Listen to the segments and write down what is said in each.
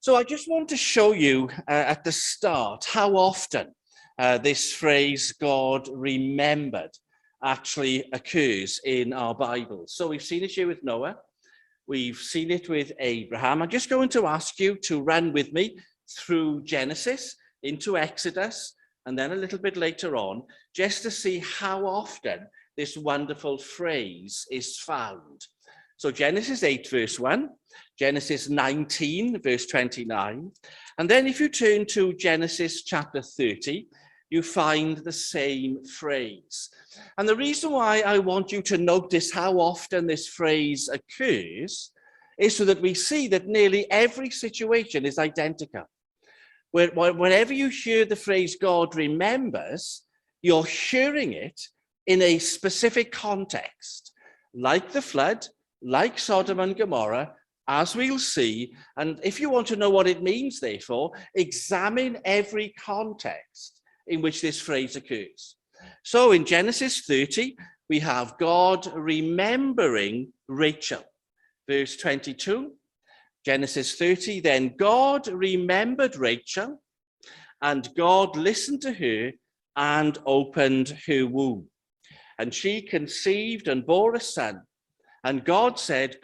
So I just want to show you at the start how often this phrase, God remembered, actually occurs in our Bible. So we've seen it here with Noah. We've seen it with Abraham. I'm just going to ask you to run with me through Genesis into Exodus, and then a little bit later on, just to see how often this wonderful phrase is found. So Genesis 8, verse 1, Genesis 19, verse 29, and then if you turn to Genesis chapter 30, you find the same phrase. And the reason why I want you to notice how often this phrase occurs is so that we see that nearly every situation is identical. Whenever you hear the phrase God remembers, you're hearing it in a specific context, like the flood, like Sodom and Gomorrah, as we'll see. And if you want to know what it means, therefore, examine every context in which this phrase occurs. So in Genesis 30, we have God remembering Rachel. Verse 22, Genesis 30, then God remembered Rachel, and God listened to her and opened her womb. And she conceived and bore a son. And God said,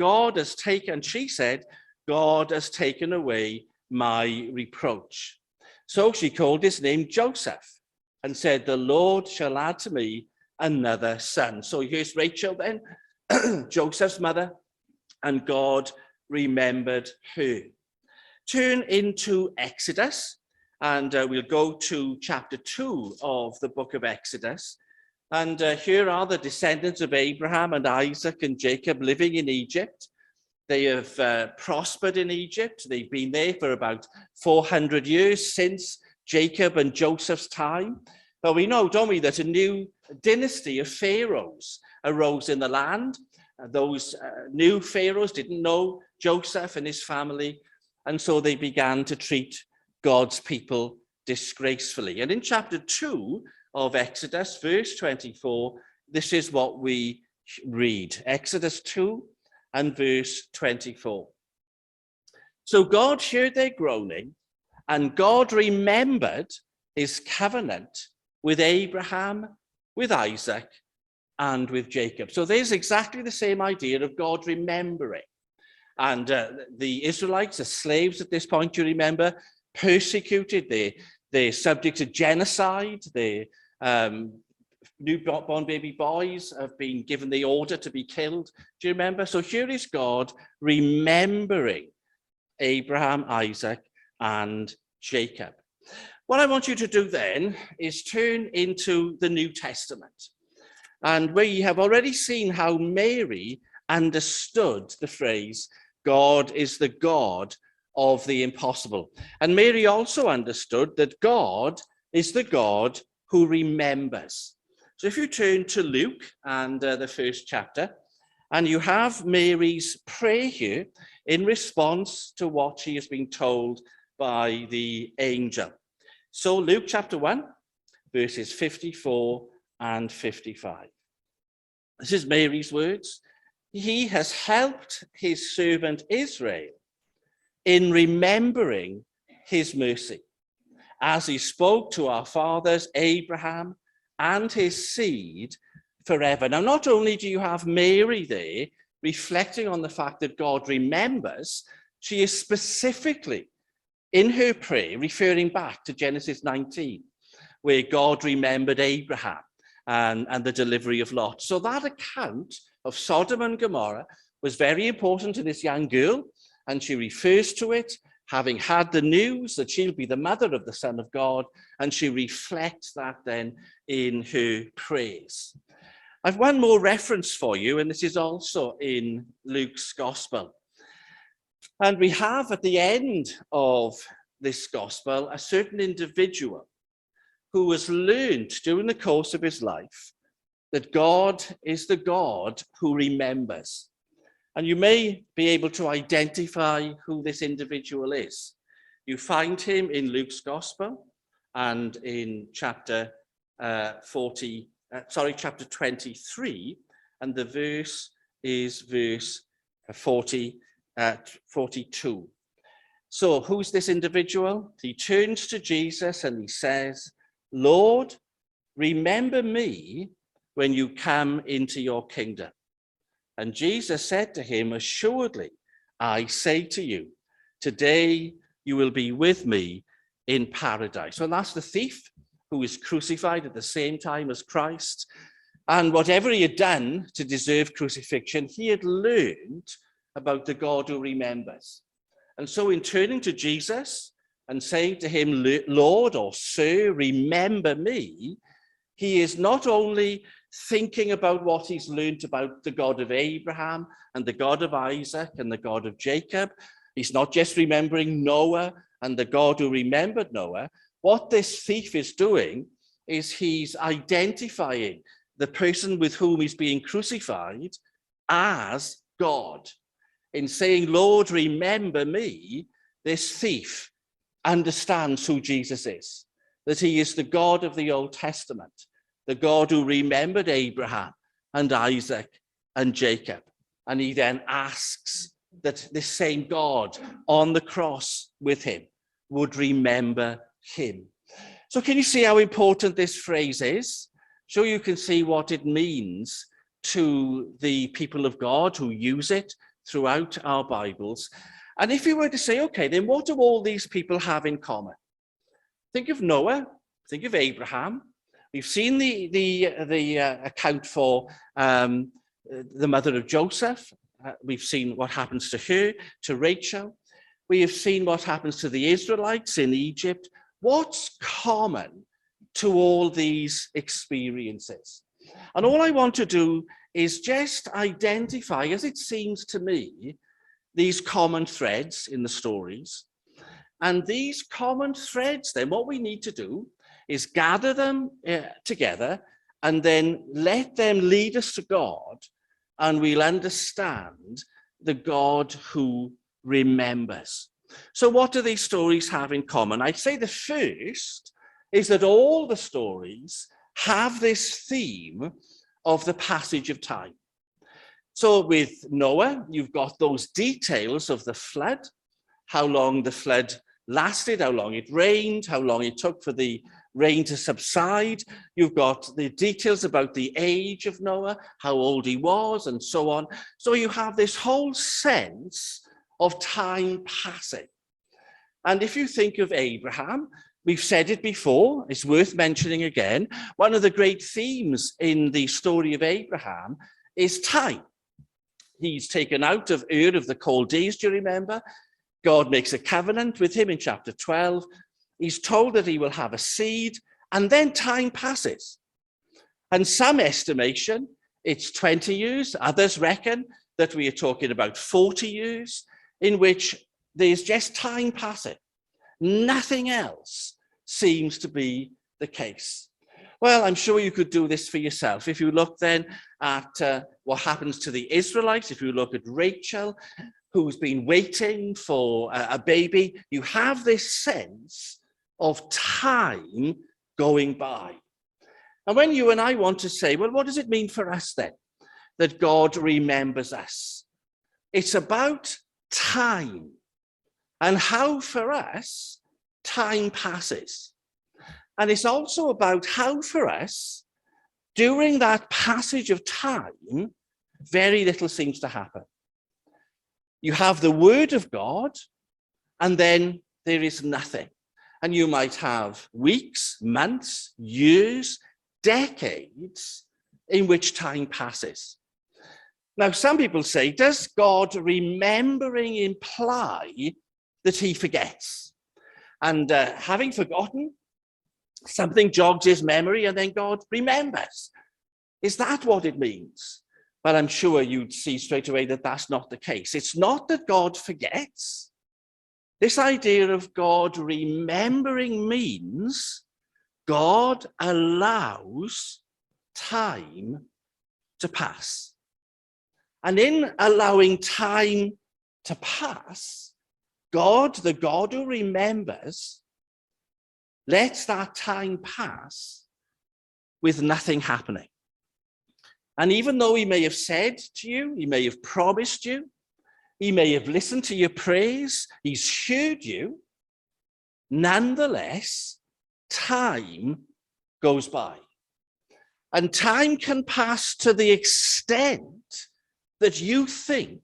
she said, God has taken away my reproach. So she called his name Joseph and said, the Lord shall add to me another son. So here's Rachel then, Joseph's mother, and God remembered her. Turn into Exodus, and we'll go to chapter 2 of the book of Exodus. And here are the descendants of Abraham and Isaac and Jacob living in Egypt. They have prospered in Egypt. They've been there for about 400 years since Jacob and Joseph's time. But we know, don't we, that a new dynasty of pharaohs arose in the land. Those new pharaohs didn't know Joseph and his family, and so they began to treat God's people disgracefully. And in chapter 2 of Exodus, verse 24, this is what we read. Exodus 2 and verse 24. So God heard their groaning, and God remembered his covenant with Abraham, with Isaac, and with Jacob. So there's exactly the same idea of God remembering. And the Israelites, the slaves at this point, you remember, persecuted. They're subject to genocide. Their newborn baby boys have been given the order to be killed. Do you remember? So here is God remembering Abraham, Isaac, and Jacob. What I want you to do then is turn into the New Testament. And we have already seen how Mary understood the phrase, God is the God of the impossible. And Mary also understood that God is the God who remembers. So if you turn to Luke and the first chapter, and you have Mary's prayer here in response to what she has been told by the angel. So Luke chapter 1, verses 54 and 55. This is Mary's words. He has helped his servant Israel in remembering his mercy, as he spoke to our fathers, Abraham, and his seed forever. Now, not only do you have Mary there reflecting on the fact that God remembers, she is specifically in her prayer referring back to Genesis 19, where God remembered Abraham and the delivery of Lot. So that account of Sodom and Gomorrah was very important to this young girl, and she refers to it, having had the news that she'll be the mother of the Son of God, and she reflects that then in her prayers. I've one more reference for you, and this is also in Luke's Gospel. And we have at the end of this Gospel a certain individual who has learned during the course of his life that God is the God who remembers. And you may be able to identify who this individual is. You find him in Luke's Gospel and in chapter 23, and the verse is verse 42. So who's this individual? He turns to Jesus and he says, Lord, remember me when you come into your kingdom. And Jesus said to him, assuredly, I say to you, today you will be with me in paradise. Well, that's the thief who is crucified at the same time as Christ. And whatever he had done to deserve crucifixion, he had learned about the God who remembers. And so in turning to Jesus and saying to him, Lord or Sir, remember me, he is not only thinking about what he's learned about the God of Abraham and the God of Isaac and the God of Jacob. He's not just remembering Noah and the God who remembered Noah. What this thief is doing is he's identifying the person with whom he's being crucified as God. In saying, Lord, remember me, this thief understands who Jesus is, that he is the God of the Old Testament, the God who remembered Abraham and Isaac and Jacob. And he then asks that this same God on the cross with him would remember him. So can you see how important this phrase is? So you can see what it means to the people of God who use it throughout our Bibles. And if you were to say, okay, then what do all these people have in common? Think of Noah, think of Abraham. We've seen the account for the mother of Joseph. We've seen what happens to her, to Rachel. We have seen what happens to the Israelites in Egypt. What's common to all these experiences? And all I want to do is just identify, as it seems to me, these common threads in the stories. And these common threads, then, what we need to do is gather them together and then let them lead us to God, and we'll understand the God who remembers. So what do these stories have in common? I'd say the first is that all the stories have this theme of the passage of time. So with Noah, you've got those details of the flood, how long the flood lasted, how long it rained, how long it took for the rain to subside. You've got the details about the age of Noah, how old he was, and so on. So you have this whole sense of time passing. And if you think of Abraham, we've said it before, it's worth mentioning again, one of the great themes in the story of Abraham is time. He's taken out of Ur of the Chaldees, do you remember? God makes a covenant with him in chapter 12. He's told that he will have a seed, and then time passes. And some estimation, it's 20 years. Others reckon that we are talking about 40 years in which there's just time passing. Nothing else seems to be the case. Well, I'm sure you could do this for yourself. If you look then at what happens to the Israelites, if you look at Rachel, who's been waiting for a baby, you have this sense of time going by. And when you and I want to say, well, what does it mean for us then, that God remembers us? It's about time and how for us time passes. And it's also about how for us, during that passage of time, very little seems to happen. You have the word of God, and then there is nothing. And you might have weeks, months, years, decades in which time passes. Now, some people say, does God remembering imply that he forgets? And having forgotten, something jogs his memory and then God remembers. Is that what it means? Well, I'm sure you'd see straight away that that's not the case. It's not that God forgets. This idea of God remembering means God allows time to pass. And in allowing time to pass, God, the God who remembers, lets that time pass with nothing happening. And even though he may have said to you, he may have promised you, He may have listened to your prayers. He's heard you. Nonetheless, time goes by. And time can pass to the extent that you think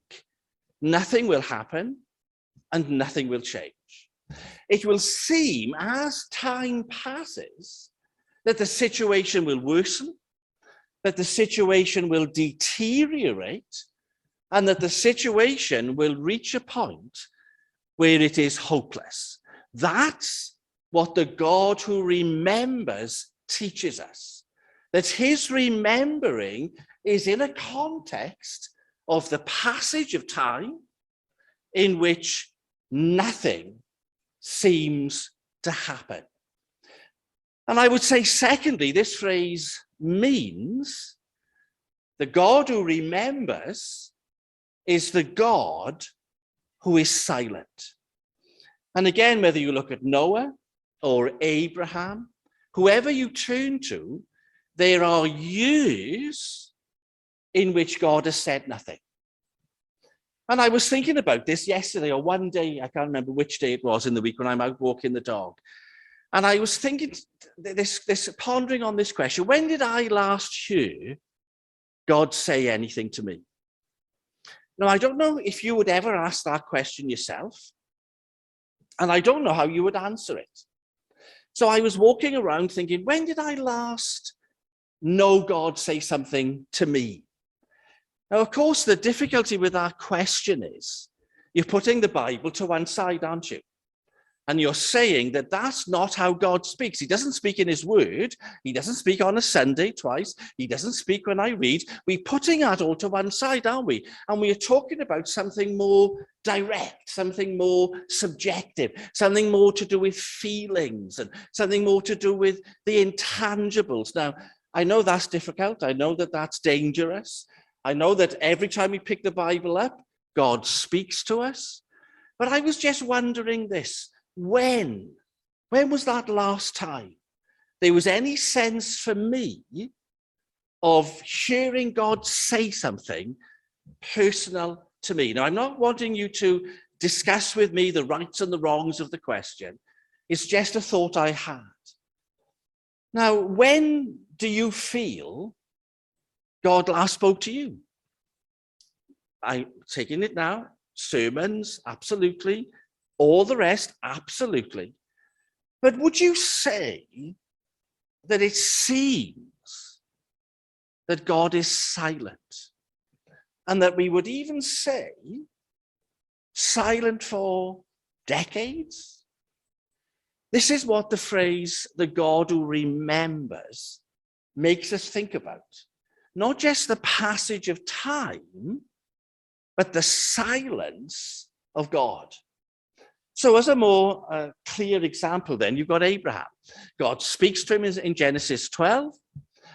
nothing will happen and nothing will change. It will seem as time passes that the situation will worsen, that the situation will deteriorate, and that the situation will reach a point where it is hopeless. That's what the God who remembers teaches us. That his remembering is in a context of the passage of time in which nothing seems to happen. And I would say, secondly, this phrase means the God who remembers is the God who is silent. And again, whether you look at Noah or Abraham, whoever you turn to, there are years in which God has said nothing. And I was thinking about this yesterday, or one day, I can't remember which day it was in the week when I'm out walking the dog. And I was thinking, pondering on this question: when did I last hear God say anything to me? Now, I don't know if you would ever ask that question yourself, and I don't know how you would answer it. So I was walking around thinking, when did I last know God say something to me? Now, of course, the difficulty with that question is you're putting the Bible to one side, aren't you? And you're saying that that's not how God speaks. He doesn't speak in his word. He doesn't speak on a Sunday twice. He doesn't speak when I read. We're putting that all to one side, aren't we? And we are talking about something more direct, something more subjective, something more to do with feelings, and something more to do with the intangibles. Now, I know that's difficult. I know that that's dangerous. I know that every time we pick the Bible up, God speaks to us. But I was just wondering this. When was that last time there was any sense for me of hearing God say something personal to me? Now, I'm not wanting you to discuss with me the rights and the wrongs of the question. It's just a thought I had. Now, when do you feel God last spoke to you? I'm taking it now. Sermons, absolutely. All the rest, absolutely. But would you say that it seems that God is silent? And that we would even say silent for decades? This is what the phrase, the God who remembers, makes us think about. Not just the passage of time, but the silence of God. So as a more clear example then, you've got Abraham. God speaks to him in Genesis 12,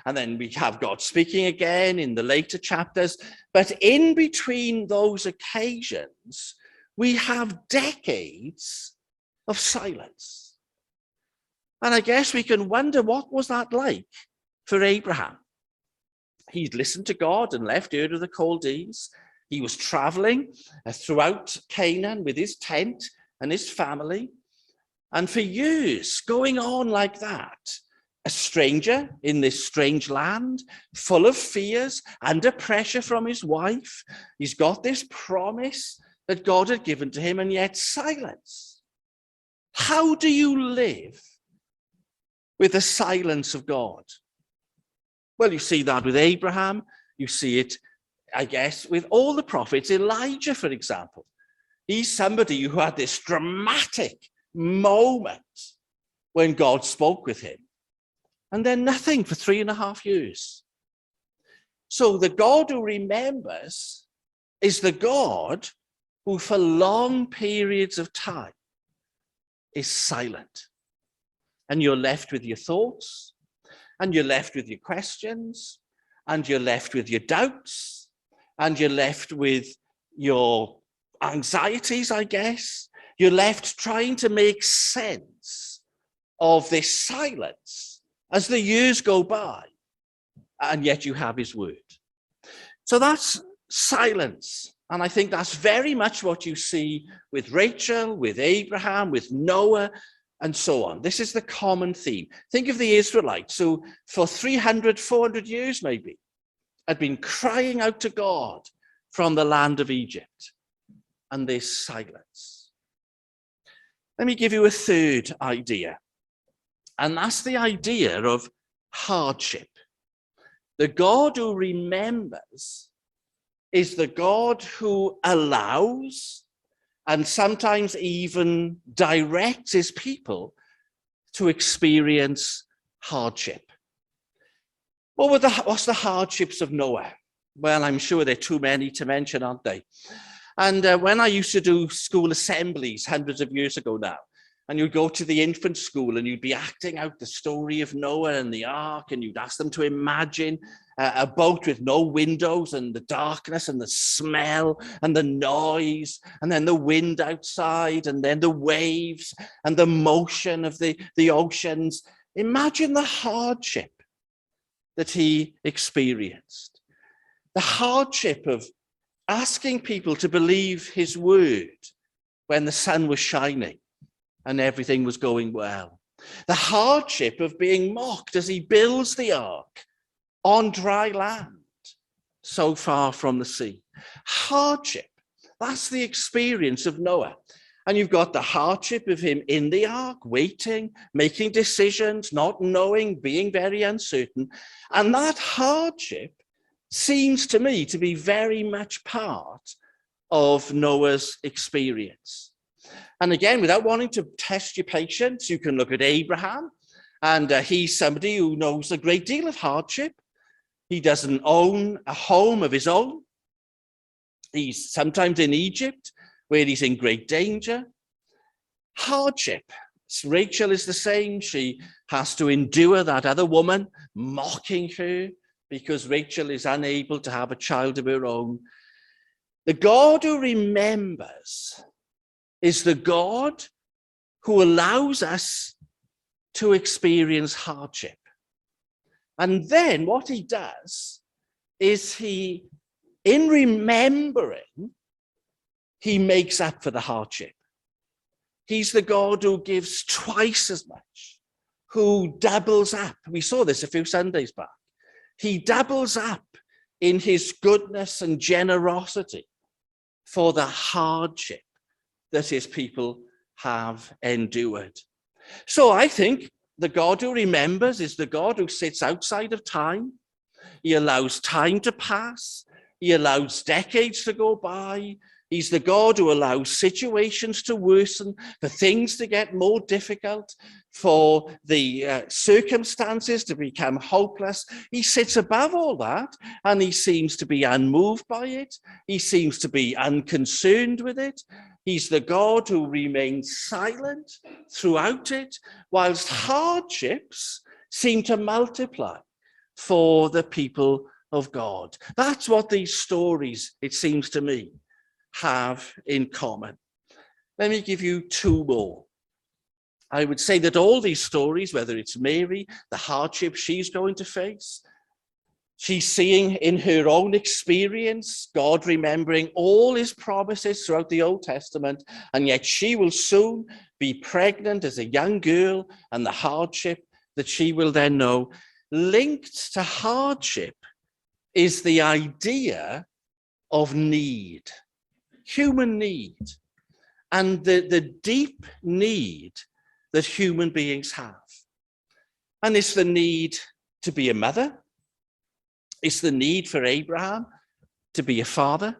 and then we have God speaking again in the later chapters. But in between those occasions, we have decades of silence. And I guess we can wonder, what was that like for Abraham? He'd listened to God and left Ur of the Chaldees. He was traveling throughout Canaan with his tent and his family. And for years, going on like that, a stranger in this strange land, full of fears, under pressure from his wife. He's got this promise that God had given to him, and yet silence. How do you live with the silence of God? Well, you see that with Abraham. You see it, I guess, with all the prophets. Elijah, for example. He's somebody who had this dramatic moment when God spoke with him. And then nothing for 3.5 years. So the God who remembers is the God who for long periods of time is silent. And you're left with your thoughts, and you're left with your questions, and you're left with your doubts, and you're left with your anxieties, I guess. You're left trying to make sense of this silence as the years go by, and yet you have his word. So that's silence. And I think that's very much what you see with Rachel, with Abraham, with Noah, and so on. This is the common theme. Think of the Israelites who for 300, 400 years maybe had been crying out to God from the land of Egypt, and there's silence. Let me give you a third idea, and that's the idea of hardship. The God who remembers is the God who allows and sometimes even directs his people to experience hardship. What's the hardships of Noah? Well, I'm sure they're too many to mention, aren't they? And when I used to do school assemblies hundreds of years ago now, and you'd go to the infant school and you'd be acting out the story of Noah and the ark, and you'd ask them to imagine a boat with no windows and the darkness and the smell and the noise, and then the wind outside, and then the waves and the motion of the oceans. Imagine the hardship that he experienced. The hardship of asking people to believe his word when the sun was shining and everything was going well. The hardship of being mocked as he builds the ark on dry land, so far from the sea. Hardship, that's the experience of Noah. And you've got the hardship of him in the ark, waiting, making decisions, not knowing, being very uncertain. And that hardship seems to me to be very much part of Noah's experience. And again, without wanting to test your patience, you can look at Abraham, and he's somebody who knows a great deal of hardship. He doesn't own a home of his own. He's sometimes in Egypt, where he's in great danger. Hardship. Rachel is the same. She has to endure that other woman mocking her because Rachel is unable to have a child of her own. The God who remembers is the God who allows us to experience hardship. And then what he does is in remembering, he makes up for the hardship. He's the God who gives twice as much, who doubles up. We saw this a few Sundays back. He doubles up in his goodness and generosity for the hardship that his people have endured. So I think the God who remembers is the God who sits outside of time. He allows time to pass. He allows decades to go by. He's the God who allows situations to worsen, for things to get more difficult, for the circumstances to become hopeless. He sits above all that, and he seems to be unmoved by it. He seems to be unconcerned with it. He's the God who remains silent throughout it, whilst hardships seem to multiply for the people of God. That's what these stories, it seems to me, have in common. Let me give you two more. I would say that all these stories, whether it's Mary, the hardship she's going to face, she's seeing in her own experience God remembering all his promises throughout the Old Testament, and yet she will soon be pregnant as a young girl, and the hardship that she will then know. Linked to hardship is the idea of need, human need, and the deep need that human beings have. And it's the need to be a mother. It's the need for Abraham to be a father.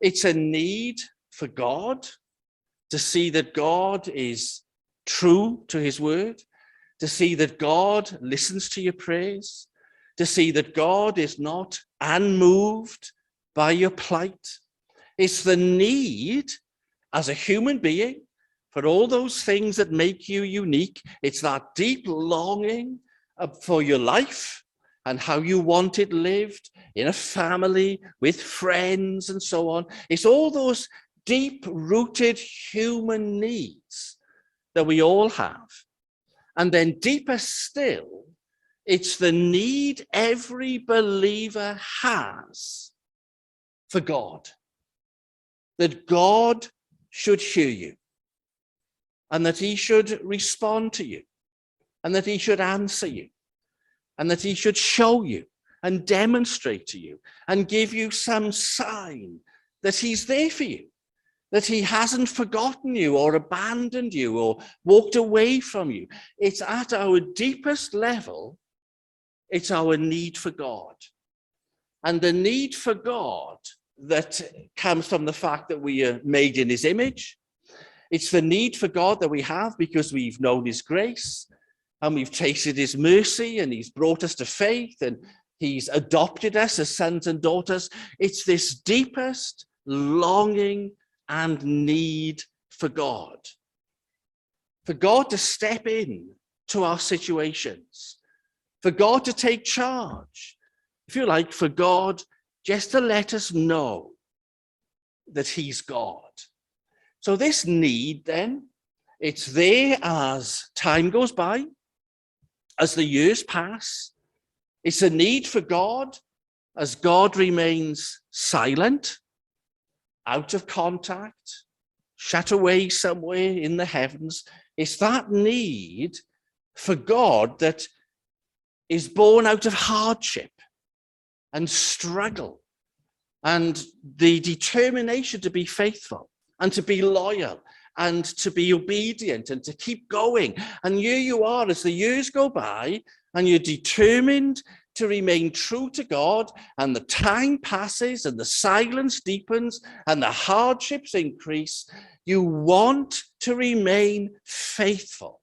It's a need for God to see that God is true to his word, to see that God listens to your prayers, to see that God is not unmoved by your plight. It's the need as a human being for all those things that make you unique. It's that deep longing for your life and how you want it lived in a family, with friends, and so on. It's all those deep-rooted human needs that we all have. And then deeper still, it's the need every believer has for God. that God should hear you, and that he should respond to you, and that he should answer you, and that he should show you and demonstrate to you and give you some sign that he's there for you, that he hasn't forgotten you or abandoned you or walked away from you. It's at our deepest level, it's our need for God. And the need for God that comes from the fact that we are made in his image. It's the need for God that we have because we've known his grace and we've tasted his mercy, and he's brought us to faith, and he's adopted us as sons and daughters. It's this deepest longing and need for God to step in to our situations, for God to take charge, if you like, for God just to let us know that he's God. So this need then, it's there as time goes by, as the years pass. It's a need for God as God remains silent, out of contact, shut away somewhere in the heavens. It's that need for God that is born out of hardship and struggle and the determination to be faithful and to be loyal and to be obedient and to keep going. And here you are as the years go by, and you're determined to remain true to God, and the time passes and the silence deepens and the hardships increase. You want to remain faithful.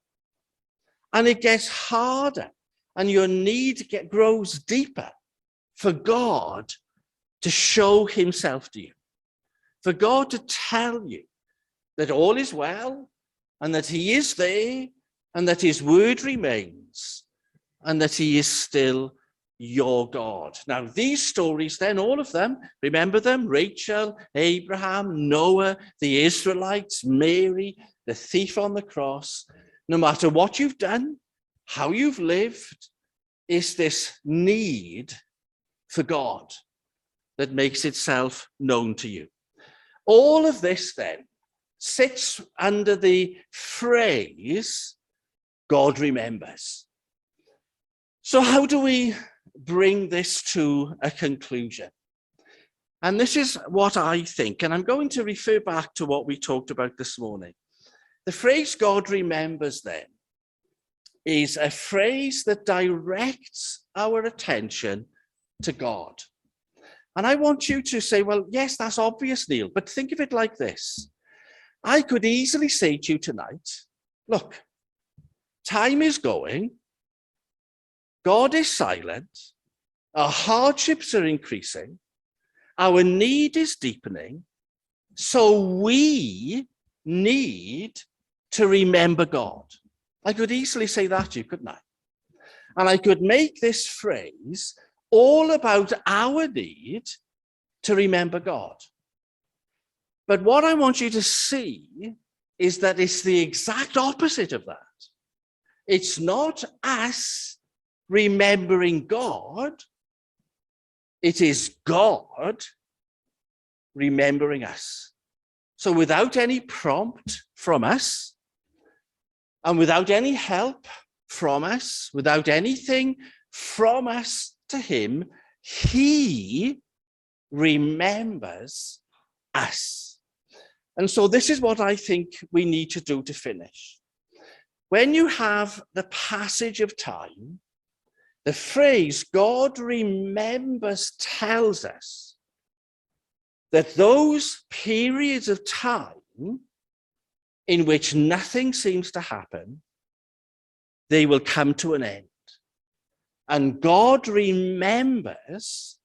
And it gets harder, and your need grows deeper for God to show himself to you, for God to tell you that all is well, and that he is there, and that his word remains, and that he is still your God. Now, these stories then, all of them, remember them, Rachel, Abraham, Noah, the Israelites, Mary, the thief on the cross, no matter what you've done, how you've lived, is this need for God that makes itself known to you. All of this then sits under the phrase, God remembers. So how do we bring this to a conclusion? And this is what I think, and I'm going to refer back to what we talked about this morning. The phrase God remembers then is a phrase that directs our attention to God. And I want you to say, well, yes, that's obvious, Neil, but think of it like this. I could easily say to you tonight, look, time is going, God is silent, our hardships are increasing, our need is deepening, so we need to remember God. I could easily say that to you, couldn't I? And I could make this phrase all about our need to remember God. But what I want you to see is that it's the exact opposite of that. It's not us remembering God. It is God remembering us. So without any prompt from us, and without any help from us, without anything from us to him, he remembers us. And so this is what I think we need to do to finish. When you have the passage of time, the phrase God remembers tells us that those periods of time in which nothing seems to happen, they will come to an end. And God remembers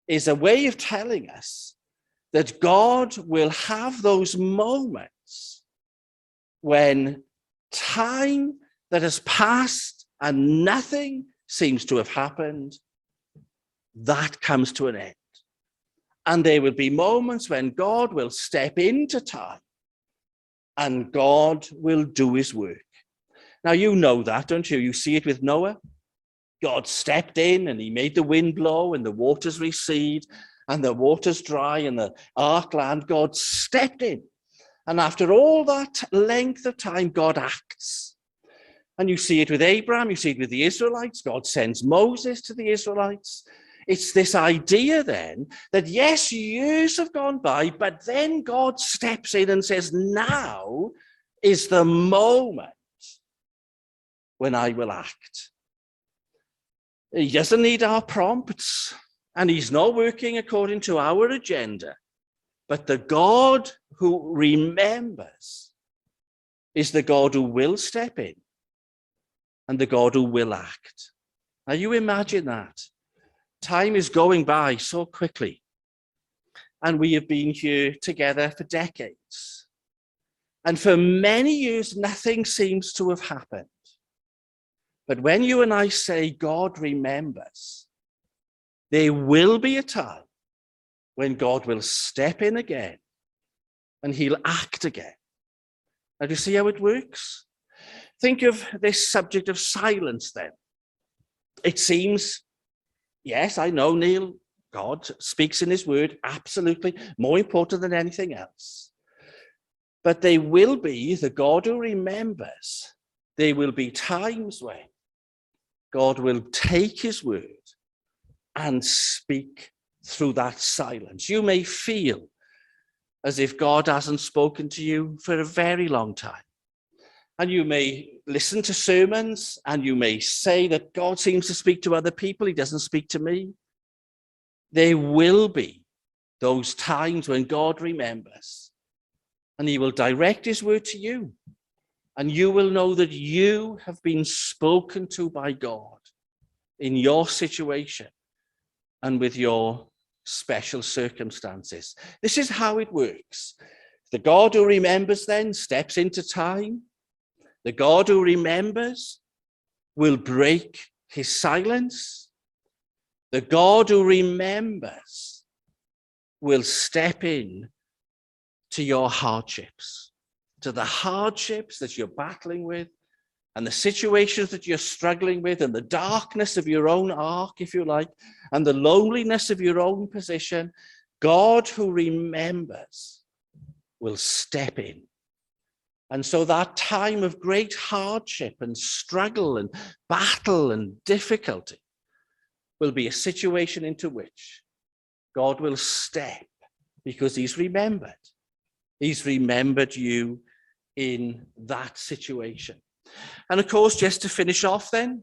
is a way of telling us that God will have those moments when time that has passed and nothing seems to have happened, that comes to an end. And there will be moments when God will step into time and God will do his work. Now, you know that, don't you? You see it with Noah. God stepped in and he made the wind blow and the waters recede, and the water's dry and the ark land, God stepped in. And after all that length of time, God acts. And you see it with Abraham, you see it with the Israelites. God sends Moses to the Israelites. It's this idea then that yes, years have gone by, but then God steps in and says, now is the moment when I will act. He doesn't need our prompts, and he's not working according to our agenda. But the God who remembers is the God who will step in and the God who will act. Now you imagine that. Time is going by so quickly, and we have been here together for decades. And for many years, nothing seems to have happened. But when you and I say God remembers, there will be a time when God will step in again and he'll act again. Now, do you see how it works? Think of this subject of silence then. It seems, yes, I know, Neil, God speaks in his word, absolutely, more important than anything else. But there will be, the God who remembers, there will be times when God will take his word and speak through that silence. You may feel as if God hasn't spoken to you for a very long time. And you may listen to sermons and you may say that God seems to speak to other people, he doesn't speak to me. There will be those times when God remembers and he will direct his word to you. And you will know that you have been spoken to by God in your situation and with your special circumstances. This is how it works. The God who remembers then steps into time. The God who remembers will break his silence. The God who remembers will step in to your hardships, to the hardships that you're battling with, and the situations that you're struggling with, and the darkness of your own ark, if you like, and the loneliness of your own position. God who remembers will step in. And so that time of great hardship and struggle and battle and difficulty will be a situation into which God will step because he's remembered. He's remembered you in that situation. And of course, just to finish off then,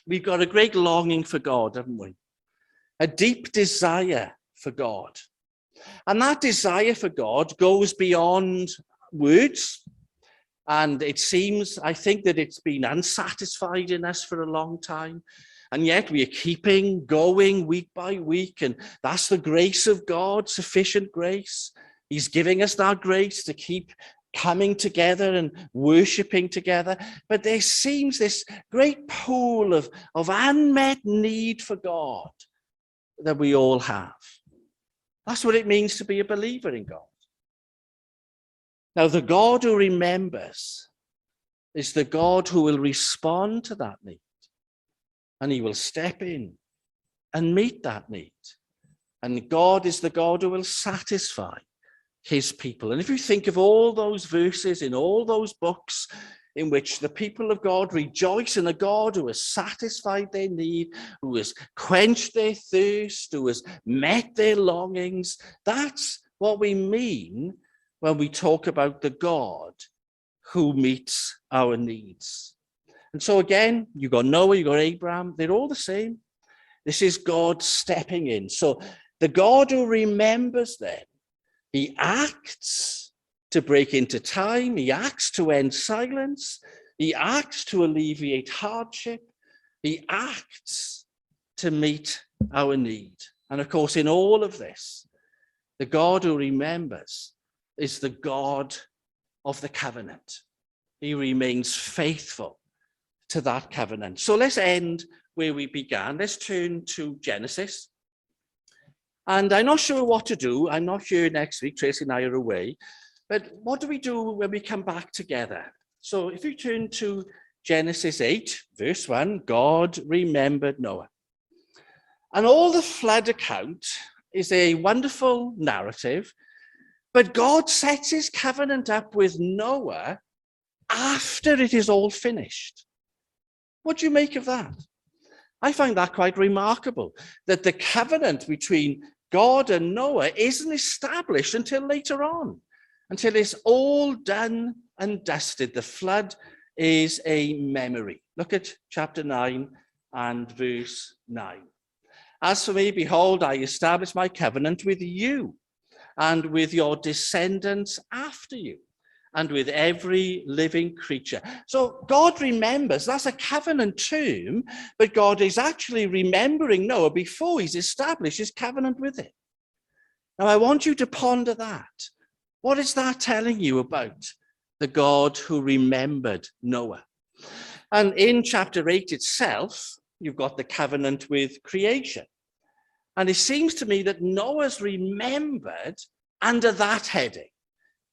we've got a great longing for God, haven't we? A deep desire for God. And that desire for God goes beyond words. And it seems, I think, that it's been unsatisfied in us for a long time. And yet we are keeping going week by week. And that's the grace of God, sufficient grace. He's giving us that grace to keep coming together and worshiping together. But there seems this great pool of unmet need for God that we all have. That's what it means to be a believer in God. Now, the God who remembers is the God who will respond to that need. And he will step in and meet that need. And God is the God who will satisfy his people. And if you think of all those verses in all those books in which the people of God rejoice in a God who has satisfied their need, who has quenched their thirst, who has met their longings, that's what we mean when we talk about the God who meets our needs. And so again, you've got Noah, you've got Abraham, they're all the same. This is God stepping in. So the God who remembers then, he acts to break into time, he acts to end silence, he acts to alleviate hardship, he acts to meet our need. And of course, in all of this, the God who remembers is the God of the covenant. He remains faithful to that covenant. So let's end where we began. Let's turn to Genesis. And I'm not sure what to do. I'm not here next week. Tracy and I are away. But what do we do when we come back together? So if you turn to Genesis 8, verse 1, God remembered Noah. And all the flood account is a wonderful narrative, but God sets his covenant up with Noah after it is all finished. What do you make of that? I find that quite remarkable, that the covenant between God and Noah isn't established until later on, until it's all done and dusted. The flood is a memory. Look at chapter 9 and verse 9. As for me, behold, I establish my covenant with you and with your descendants after you, and with every living creature. So God remembers, that's a covenant term, but God is actually remembering Noah before he's established his covenant with him. Now I want you to ponder that. What is that telling you about the God who remembered Noah? And in chapter 8 itself, you've got the covenant with creation. And it seems to me that Noah's remembered under that heading,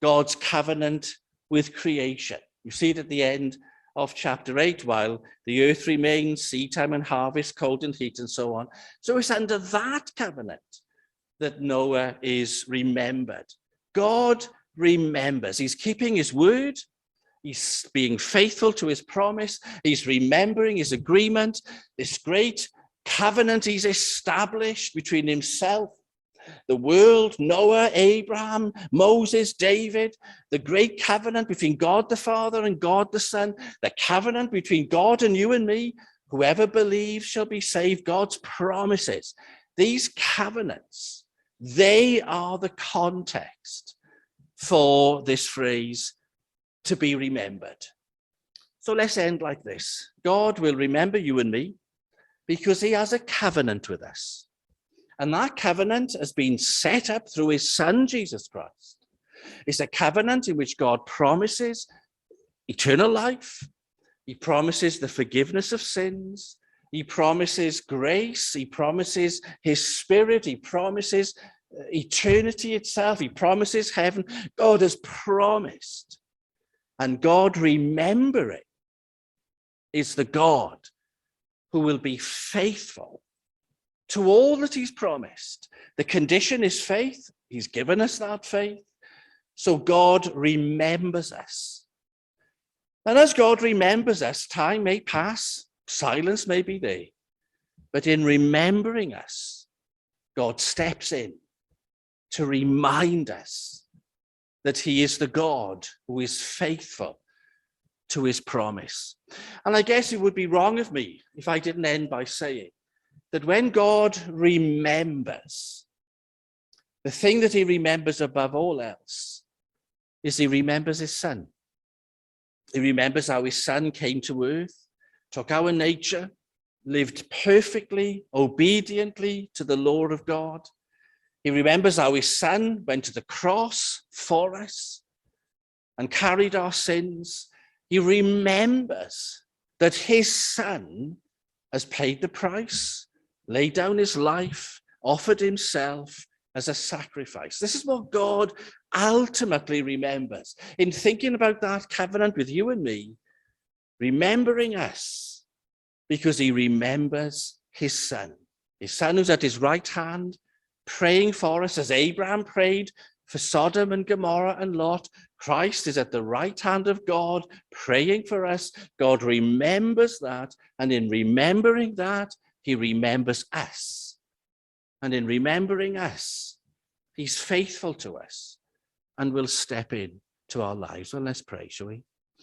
God's covenant with creation. You see it at the end of chapter 8, while the earth remains, seed time and harvest, cold and heat, and so on. So it's under that covenant that Noah is remembered. God remembers. He's keeping his word. He's being faithful to his promise. He's remembering his agreement, this great covenant he's established between himself, the world, Noah, Abraham, Moses, David, the great covenant between God the Father and God the Son, the covenant between God and you and me. Whoever believes shall be saved. God's promises. These covenants, they are the context for this phrase, to be remembered. So let's end like this. God will remember you and me because he has a covenant with us. And that covenant has been set up through his son, Jesus Christ. It's a covenant in which God promises eternal life. He promises the forgiveness of sins. He promises grace. He promises his spirit. He promises eternity itself. He promises heaven. God has promised. And God, remembering, is the God who will be faithful to all that he's promised. The condition is faith. He's given us that faith. So God remembers us. And as God remembers us, time may pass, silence may be there. But in remembering us, God steps in to remind us that he is the God who is faithful to his promise. And I guess it would be wrong of me if I didn't end by saying that when God remembers, the thing that he remembers above all else is he remembers his son. He remembers how his son came to earth, took our nature, lived perfectly, obediently to the law of God. He remembers how his son went to the cross for us and carried our sins. He remembers that his son has paid the price, laid down his life, offered himself as a sacrifice. This is what God ultimately remembers. In thinking about that covenant with you and me, remembering us because he remembers his son who's at his right hand, praying for us as Abraham prayed for Sodom and Gomorrah and Lot. Christ is at the right hand of God, praying for us. God remembers that, and in remembering that, he remembers us. And in remembering us, he's faithful to us and will step in to our lives. Well, let's pray, shall we?